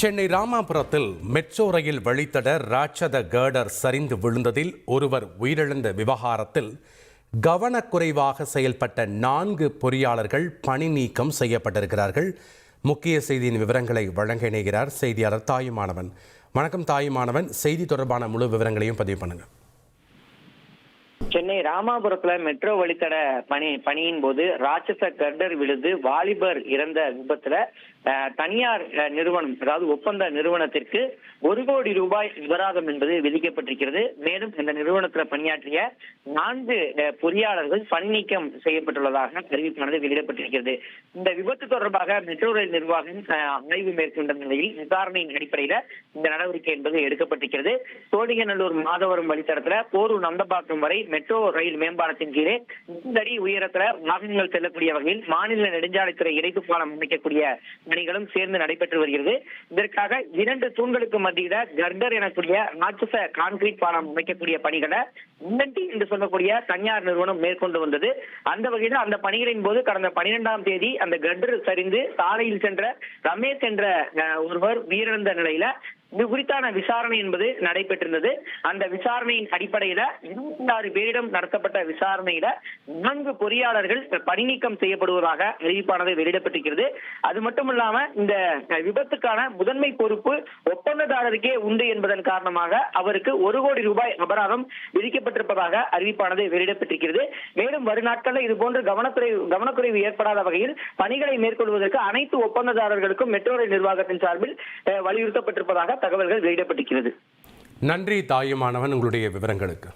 Chennai ராமாபுரத்தில் metro rail வழித்தட ராட்சத Carter சரிந்து விழுந்ததில் ஒருவர் உயிரிழந்த விவகாரத்தில் கவனக்குறைவாக செயல்பட்ட 4 பொறியாளர்கள் பணி நீக்கம் செய்யப்பட்டிருக்கிறார்கள். முக்கிய செய்தியின் விவரங்களை வழங்க இணைகிறார் செய்தியாளர் தாயுமானவன். வணக்கம் தாயுமானவன், செய்தி தொடர்பான முழு விவரங்களையும் பதிவு பண்ணுங்க. சென்னை ராமாபுரத்துல மெட்ரோ வழித்தட பணியின் போது ராட்சச கர்டர் விழுந்து வாலிபர் இறந்த விபத்துல தனியார் நிறுவனம், அதாவது ஒப்பந்த நிறுவனத்திற்கு 1 கோடி ரூபாய் அபராதம் என்பது விதிக்கப்பட்டிருக்கிறது. மேலும் இந்த நிறுவனத்தில் பணியாற்றிய 4 பொறியாளர்கள் பணி நீக்கம் செய்யப்பட்டுள்ளதாக அறிவிப்பானது வெளியிடப்பட்டிருக்கிறது. இந்த விபத்து தொடர்பாக மெட்ரோ ரயில் நிர்வாகம் ஆய்வு மேற்கொண்ட நிலையில் விசாரணையின் அடிப்படையில் இந்த நடவடிக்கை என்பது எடுக்கப்பட்டிருக்கிறது. சோழிங்கநல்லூர் மாதவரம் வழித்தடத்துல போரூர் நந்தபாக்கம் வரை மெட்ரோ ரயில் மேம்பாலத்தின் கீழே 3 அடி உயரத்துல வாகனங்கள் செல்லக்கூடிய வகையில் மாநில நெடுஞ்சாலைத்துறை இணைப்பு பாலம் அமைக்கக்கூடிய பணிகளும் சேர்ந்து நடைபெற்று வருகிறது. இதற்காக 2 தூண்களுக்கு மத்தியில கர்டர் எனக்கூடிய ராட்சச கான்கிரீட் பாலம் அமைக்கக்கூடிய பணிகளை முன்னட்டி என்று சொல்லக்கூடிய தனியார் நிறுவனம் மேற்கொண்டு வந்தது. அந்த வகையில் அந்த பணிகளின் போது கடந்த 12ஆம் தேதி அந்த கர்டர் சரிந்து சாலையில் சென்ற ரமேஷ் என்ற ஒருவர் உயிரிழந்த நிலையில இது குறித்தான விசாரணை என்பது நடைபெற்றிருந்தது. அந்த விசாரணையின் அடிப்படையில 26 பேரிடம் நடத்தப்பட்ட விசாரணையில 4 பொறியாளர்கள் பணி நீக்கம் செய்யப்படுவதாக அறிவிப்பானது வெளியிடப்பட்டிருக்கிறது. அது மட்டுமில்லாம இந்த விபத்துக்கான முதன்மை பொறுப்பு ஒப்பந்ததாரருக்கே உண்டு என்பதன் காரணமாக அவருக்கு 1 கோடி ரூபாய் அபராதம் விதிக்கப்பட்டிருப்பதாக அறிவிப்பானது வெளியிடப்பட்டிருக்கிறது. மேலும் வரும் நாட்களில் இதுபோன்று கவனக்குறைவு ஏற்படாத வகையில் பணிகளை மேற்கொள்வதற்கு அனைத்து ஒப்பந்ததாரர்களுக்கும் மெட்ரோ ரயில் நிர்வாகத்தின் சார்பில் வலியுறுத்தப்பட்டிருப்பதாக தகவல்கள் வெளியிடப்பட்டிருக்கிறது. நன்றி தாயுமானவன், உங்களுடைய விவரங்களுக்கு.